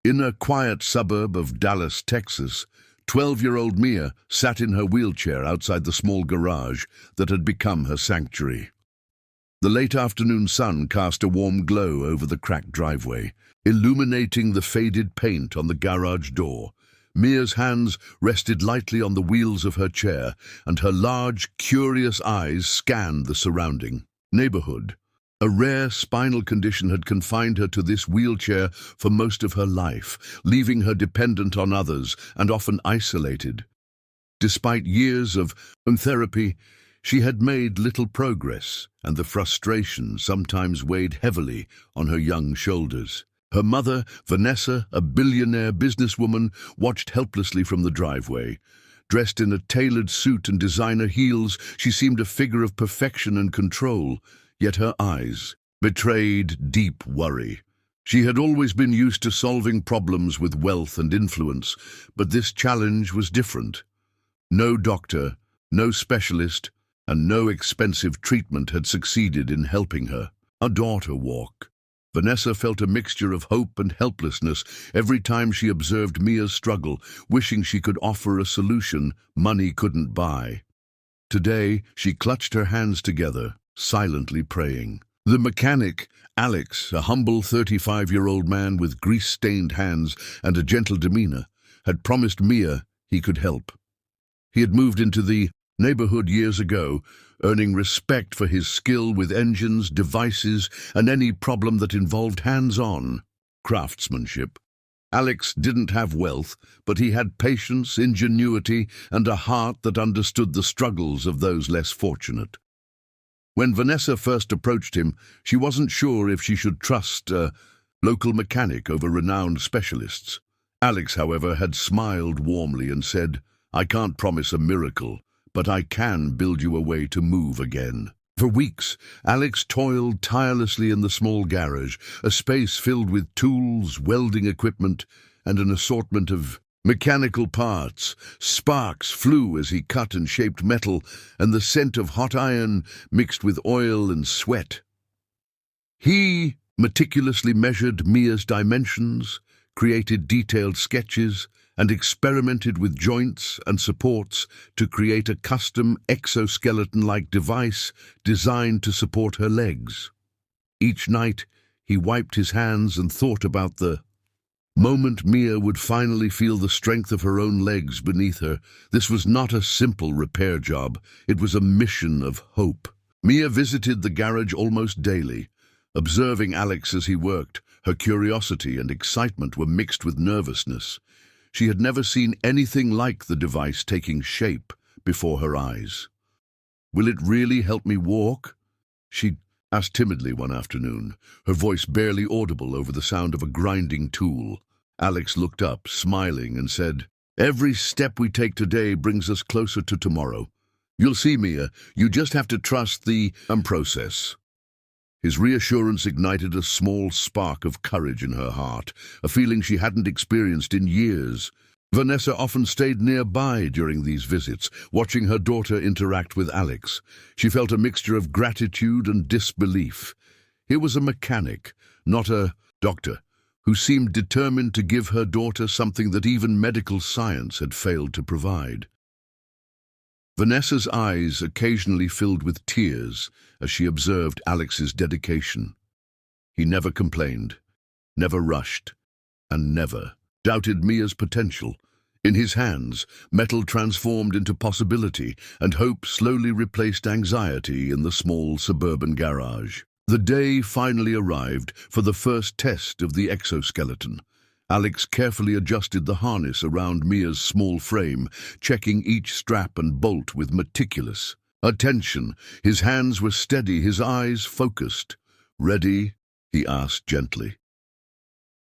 In a quiet suburb of Dallas, Texas, 12-year-old Mia sat in her wheelchair outside the small garage that had become her sanctuary. The late afternoon sun cast a warm glow over the cracked driveway, illuminating the faded paint on the garage door. Mia's hands rested lightly on the wheels of her chair, and her large, curious eyes scanned the surrounding neighborhood. A rare spinal condition had confined her to this wheelchair for most of her life, leaving her dependent on others and often isolated. Despite years of therapy, she had made little progress, and the frustration sometimes weighed heavily on her young shoulders. Her mother, Vanessa, a billionaire businesswoman, watched helplessly from the driveway. Dressed in a tailored suit and designer heels, she seemed a figure of perfection and control, yet her eyes betrayed deep worry. She had always been used to solving problems with wealth and influence, but this challenge was different. No doctor, no specialist, and no expensive treatment had succeeded in helping her. A daughter walk. Vanessa felt a mixture of hope and helplessness every time she observed Mia's struggle, wishing she could offer a solution money couldn't buy. Today, she clutched her hands together, silently praying. The mechanic, Alex, a humble 35-year-old man with grease-stained hands and a gentle demeanor, had promised Mia he could help. He had moved into the neighborhood years ago, earning respect for his skill with engines, devices, and any problem that involved hands-on craftsmanship. Alex didn't have wealth, but he had patience, ingenuity, and a heart that understood the struggles of those less fortunate. When Vanessa first approached him, she wasn't sure if she should trust a local mechanic over renowned specialists. Alex, however, had smiled warmly and said, "I can't promise a miracle, but I can build you a way to move again." For weeks, Alex toiled tirelessly in the small garage, a space filled with tools, welding equipment, and an assortment of mechanical parts. Sparks flew as he cut and shaped metal, and the scent of hot iron mixed with oil and sweat. He meticulously measured Mia's dimensions, created detailed sketches, and experimented with joints and supports to create a custom exoskeleton-like device designed to support her legs. Each night, he wiped his hands and thought about the moment Mia would finally feel the strength of her own legs beneath her. This was not a simple repair job. It was a mission of hope. Mia visited the garage almost daily. Observing Alex as he worked, her curiosity and excitement were mixed with nervousness. She had never seen anything like the device taking shape before her eyes. "Will it really help me walk?" she asked timidly one afternoon, her voice barely audible over the sound of a grinding tool. Alex looked up, smiling, and said, "Every step we take today brings us closer to tomorrow. You'll see, Mia, you just have to trust the process." His reassurance ignited a small spark of courage in her heart, a feeling she hadn't experienced in years. Vanessa often stayed nearby during these visits, watching her daughter interact with Alex. She felt a mixture of gratitude and disbelief. Here was a mechanic, not a doctor, who seemed determined to give her daughter something that even medical science had failed to provide. Vanessa's eyes occasionally filled with tears as she observed Alex's dedication. He never complained, never rushed, and never doubted Mia's potential. In his hands, metal transformed into possibility, and hope slowly replaced anxiety in the small suburban garage. The day finally arrived for the first test of the exoskeleton. Alex carefully adjusted the harness around Mia's small frame, checking each strap and bolt with meticulous attention. His hands were steady, his eyes focused. "Ready?" he asked gently.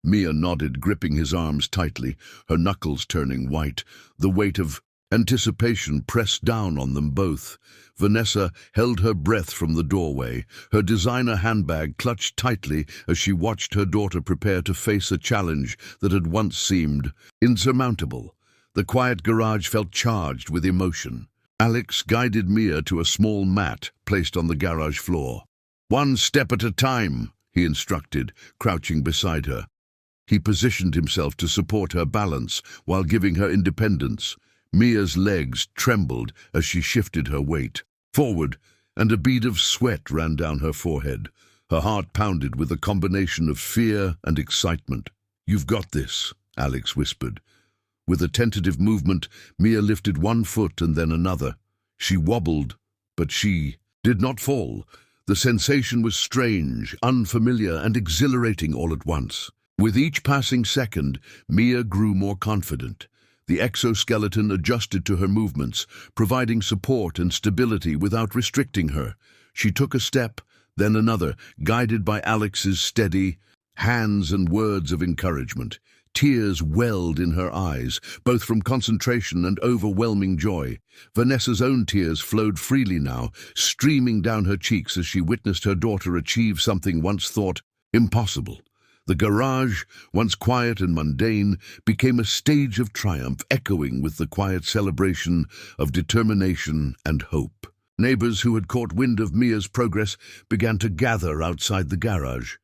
Mia nodded, gripping his arms tightly, her knuckles turning white. The weight of anticipation pressed down on them both. Vanessa held her breath from the doorway, her designer handbag clutched tightly as she watched her daughter prepare to face a challenge that had once seemed insurmountable. The quiet garage felt charged with emotion. Alex guided Mia to a small mat placed on the garage floor. "One step at a time," he instructed, crouching beside her. He positioned himself to support her balance while giving her independence. Mia's legs trembled as she shifted her weight forward, and a bead of sweat ran down her forehead. Her heart pounded with a combination of fear and excitement. "You've got this," Alex whispered. With a tentative movement, Mia lifted one foot and then another. She wobbled, but she did not fall. The sensation was strange, unfamiliar, and exhilarating all at once. With each passing second, Mia grew more confident. The exoskeleton adjusted to her movements, providing support and stability without restricting her. She took a step, then another, guided by Alex's steady hands and words of encouragement. Tears welled in her eyes, both from concentration and overwhelming joy. Vanessa's own tears flowed freely now, streaming down her cheeks as she witnessed her daughter achieve something once thought impossible. The garage, once quiet and mundane, became a stage of triumph, echoing with the quiet celebration of determination and hope. Neighbors who had caught wind of Mia's progress began to gather outside the garage.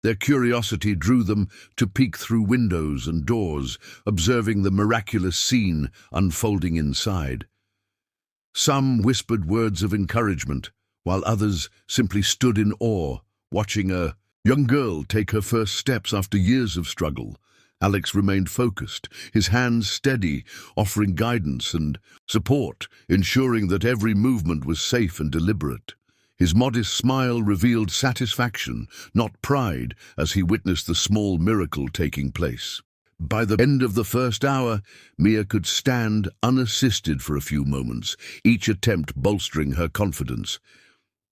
Their curiosity drew them to peek through windows and doors, observing the miraculous scene unfolding inside. Some whispered words of encouragement, while others simply stood in awe, watching a young girl take her first steps after years of struggle. Alex remained focused, his hands steady, offering guidance and support, ensuring that every movement was safe and deliberate. His modest smile revealed satisfaction, not pride, as he witnessed the small miracle taking place. By the end of the first hour, Mia could stand unassisted for a few moments, each attempt bolstering her confidence.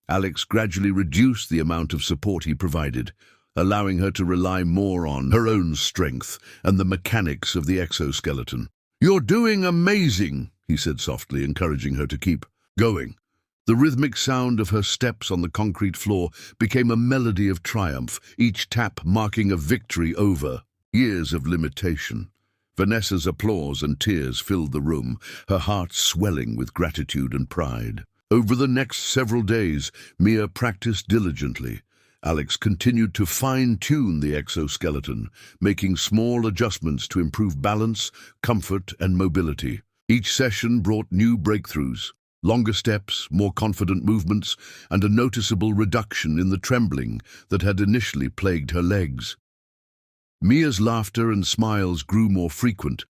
Alex gradually reduced the amount of support he provided, allowing her to rely more on her own strength and the mechanics of the exoskeleton. "You're doing amazing," he said softly, encouraging her to keep going. The rhythmic sound of her steps on the concrete floor became a melody of triumph, each tap marking a victory over years of limitation. Vanessa's applause and tears filled the room, her heart swelling with gratitude and pride. Over the next several days, Mia practiced diligently. Alex continued to fine-tune the exoskeleton, making small adjustments to improve balance, comfort, and mobility. Each session brought new breakthroughs. Longer steps, more confident movements, and a noticeable reduction in the trembling that had initially plagued her legs. Mia's laughter and smiles grew more frequent,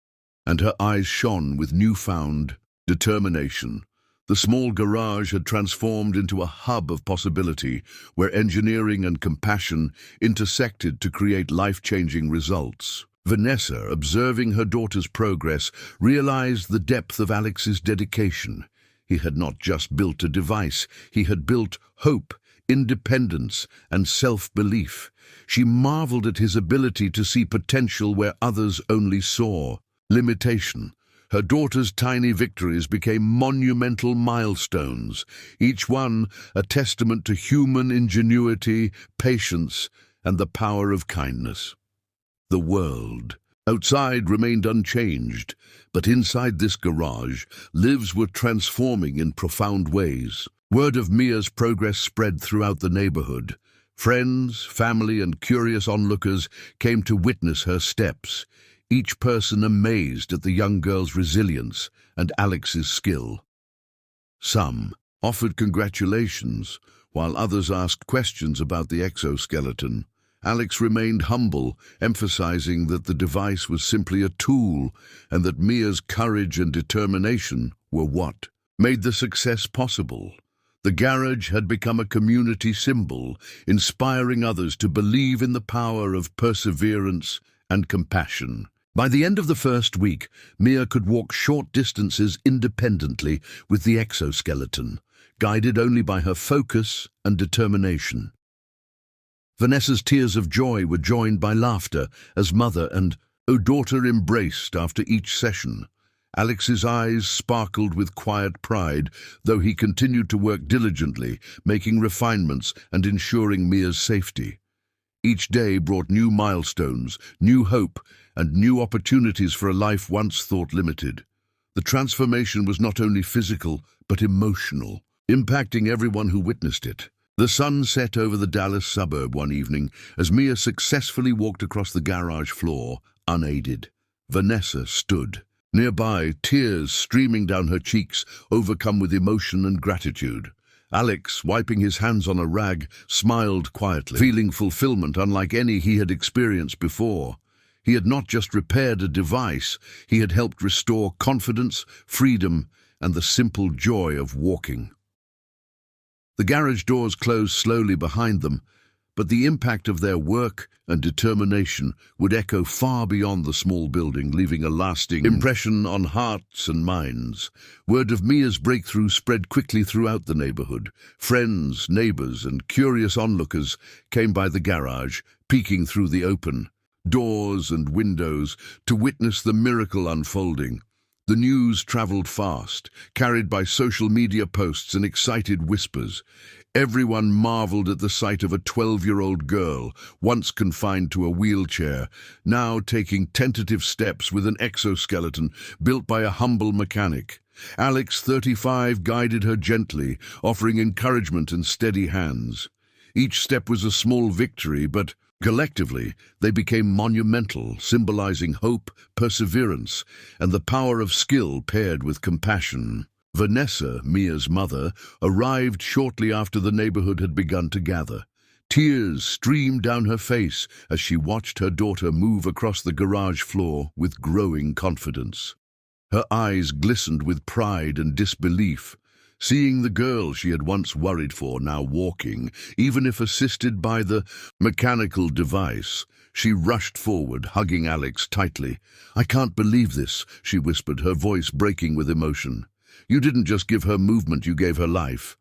and her eyes shone with newfound determination. The small garage had transformed into a hub of possibility, where engineering and compassion intersected to create life-changing results. Vanessa, observing her daughter's progress, realized the depth of Alex's dedication. He had not just built a device, he had built hope, independence, and self-belief. She marveled at his ability to see potential where others only saw limitation. Her daughter's tiny victories became monumental milestones, each one a testament to human ingenuity, patience, and the power of kindness. The world outside remained unchanged, but inside this garage, lives were transforming in profound ways. Word of Mia's progress spread throughout the neighborhood. Friends, family, and curious onlookers came to witness her steps, each person amazed at the young girl's resilience and Alex's skill. Some offered congratulations, while others asked questions about the exoskeleton. Alex remained humble, emphasizing that the device was simply a tool and that Mia's courage and determination were what made the success possible. The garage had become a community symbol, inspiring others to believe in the power of perseverance and compassion. By the end of the first week, Mia could walk short distances independently with the exoskeleton, guided only by her focus and determination. Vanessa's tears of joy were joined by laughter as mother and daughter embraced after each session. Alex's eyes sparkled with quiet pride, though he continued to work diligently, making refinements and ensuring Mia's safety. Each day brought new milestones, new hope, and new opportunities for a life once thought limited. The transformation was not only physical, but emotional, impacting everyone who witnessed it. The sun set over the Dallas suburb one evening as Mia successfully walked across the garage floor, unaided. Vanessa stood. Nearby, tears streaming down her cheeks, overcome with emotion and gratitude. Alex, wiping his hands on a rag, smiled quietly, feeling fulfillment unlike any he had experienced before. He had not just repaired a device, he had helped restore confidence, freedom, and the simple joy of walking. The garage doors closed slowly behind them, but the impact of their work and determination would echo far beyond the small building, leaving a lasting impression on hearts and minds. Word of Mia's breakthrough spread quickly throughout the neighborhood. Friends, neighbors, and curious onlookers came by the garage, peeking through the open doors and windows to witness the miracle unfolding. The news traveled fast, carried by social media posts and excited whispers. Everyone marveled at the sight of a 12-year-old girl, once confined to a wheelchair, now taking tentative steps with an exoskeleton built by a humble mechanic. Alex, 35, guided her gently, offering encouragement and steady hands. Each step was a small victory, but collectively, they became monumental, symbolizing hope, perseverance, and the power of skill paired with compassion. Vanessa, Mia's mother, arrived shortly after the neighborhood had begun to gather. Tears streamed down her face as she watched her daughter move across the garage floor with growing confidence. Her eyes glistened with pride and disbelief, seeing the girl she had once worried for now walking, even if assisted by the mechanical device. She rushed forward, hugging Alex tightly. "I can't believe this," she whispered, her voice breaking with emotion. "You didn't just give her movement, you gave her life."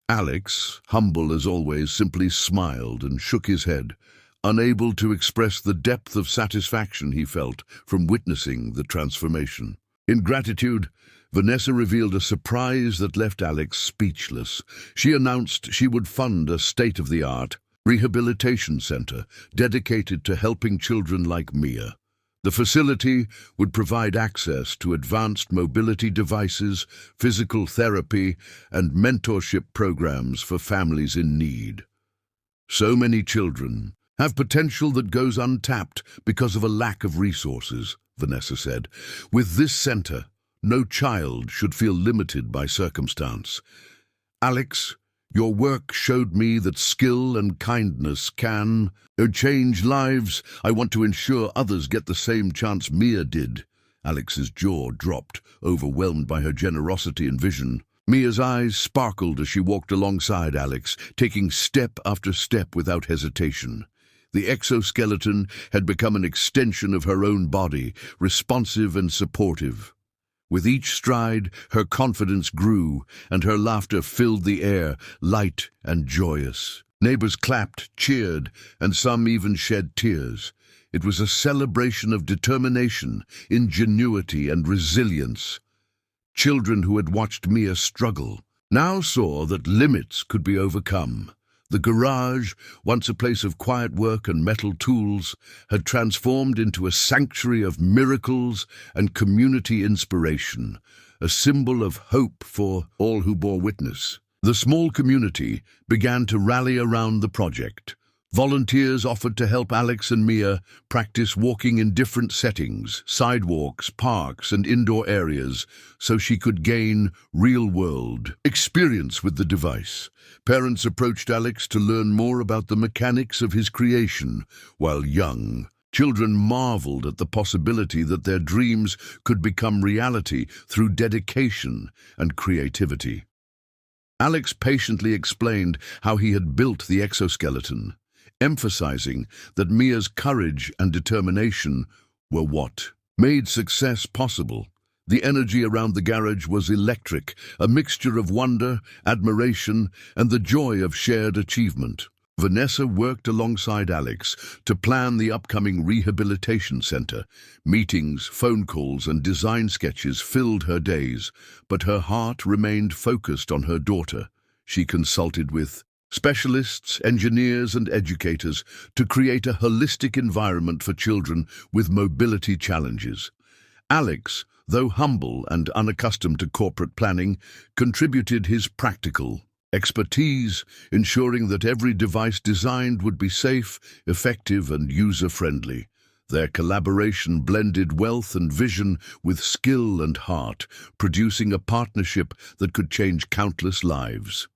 Alex, humble as always, simply smiled and shook his head, unable to express the depth of satisfaction he felt from witnessing the transformation. In gratitude, Vanessa revealed a surprise that left Alex speechless. She announced she would fund a state-of-the-art rehabilitation center dedicated to helping children like Mia. The facility would provide access to advanced mobility devices, physical therapy, and mentorship programs for families in need. So many children have potential that goes untapped because of a lack of resources, Vanessa said. With this center, no child should feel limited by circumstance. Alex, your work showed me that skill and kindness can change lives. I want to ensure others get the same chance Mia did. Alex's jaw dropped, overwhelmed by her generosity and vision. Mia's eyes sparkled as she walked alongside Alex, taking step after step without hesitation. The exoskeleton had become an extension of her own body, responsive and supportive. With each stride, her confidence grew, and her laughter filled the air, light and joyous. Neighbors clapped, cheered, and some even shed tears. It was a celebration of determination, ingenuity, and resilience. Children who had watched Mia struggle now saw that limits could be overcome. The garage, once a place of quiet work and metal tools, had transformed into a sanctuary of miracles and community inspiration, a symbol of hope for all who bore witness. The small community began to rally around the project. Volunteers offered to help Alex and Mia practice walking in different settings, sidewalks, parks, and indoor areas, so she could gain real-world experience with the device. Parents approached Alex to learn more about the mechanics of his creation, while young children marveled at the possibility that their dreams could become reality through dedication and creativity. Alex patiently explained how he had built the exoskeleton, emphasizing that Mia's courage and determination were what made success possible. The energy around the garage was electric, a mixture of wonder, admiration, and the joy of shared achievement. Vanessa worked alongside Alex to plan the upcoming rehabilitation center. Meetings, phone calls, and design sketches filled her days, but her heart remained focused on her daughter. She consulted with specialists, engineers, and educators to create a holistic environment for children with mobility challenges. Alex, though humble and unaccustomed to corporate planning, contributed his practical expertise, ensuring that every device designed would be safe, effective, and user-friendly. Their collaboration blended wealth and vision with skill and heart, producing a partnership that could change countless lives.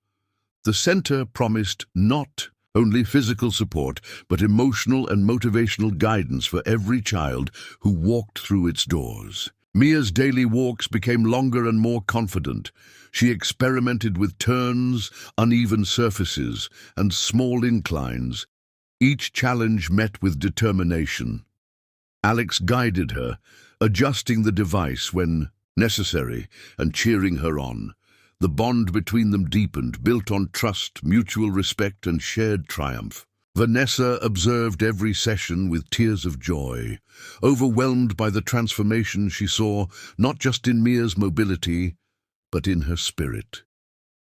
The center promised not only physical support, but emotional and motivational guidance for every child who walked through its doors. Mia's daily walks became longer and more confident. She experimented with turns, uneven surfaces, and small inclines, each challenge met with determination. Alex guided her, adjusting the device when necessary and cheering her on. The bond between them deepened, built on trust, mutual respect, and shared triumph. Vanessa observed every session with tears of joy, overwhelmed by the transformation she saw not just in Mia's mobility, but in her spirit.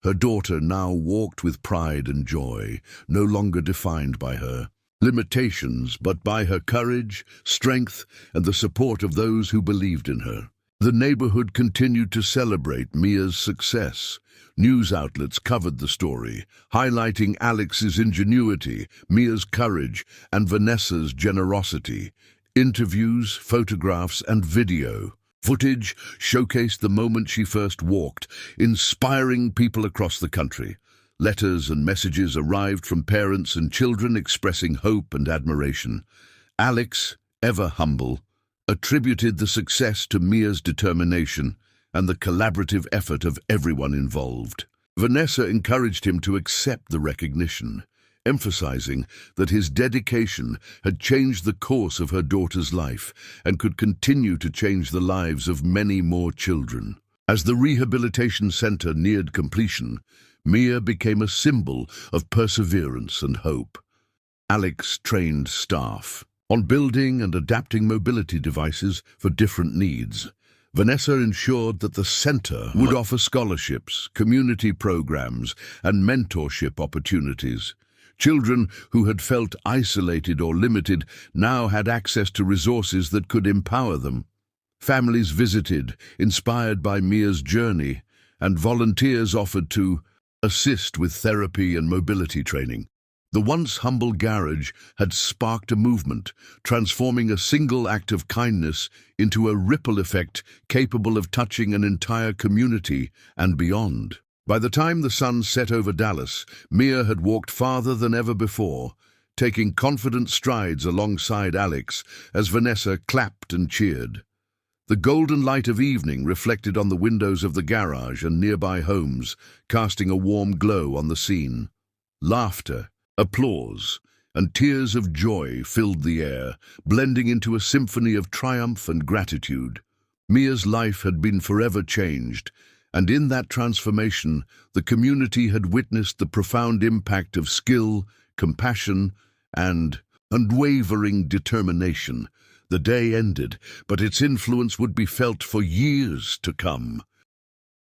Her daughter now walked with pride and joy, no longer defined by her limitations, but by her courage, strength, and the support of those who believed in her. The neighborhood continued to celebrate Mia's success. News outlets covered the story, highlighting Alex's ingenuity, Mia's courage, and Vanessa's generosity. Interviews, photographs, and video footage showcased the moment she first walked, inspiring people across the country. Letters and messages arrived from parents and children expressing hope and admiration. Alex, ever humble, attributed the success to Mia's determination and the collaborative effort of everyone involved. Vanessa encouraged him to accept the recognition, emphasizing that his dedication had changed the course of her daughter's life and could continue to change the lives of many more children. As the rehabilitation center neared completion, Mia became a symbol of perseverance and hope. Alex trained staff on building and adapting mobility devices for different needs. Vanessa ensured that the center would offer scholarships, community programs, and mentorship opportunities. Children who had felt isolated or limited now had access to resources that could empower them. Families visited, inspired by Mia's journey, and volunteers offered to assist with therapy and mobility training. The once humble garage had sparked a movement, transforming a single act of kindness into a ripple effect capable of touching an entire community and beyond. By the time the sun set over Dallas, Mia had walked farther than ever before, taking confident strides alongside Alex as Vanessa clapped and cheered. The golden light of evening reflected on the windows of the garage and nearby homes, casting a warm glow on the scene. Laughter, applause, and tears of joy filled the air, blending into a symphony of triumph and gratitude. Mia's life had been forever changed, and in that transformation, the community had witnessed the profound impact of skill, compassion, and unwavering determination. The day ended, but its influence would be felt for years to come.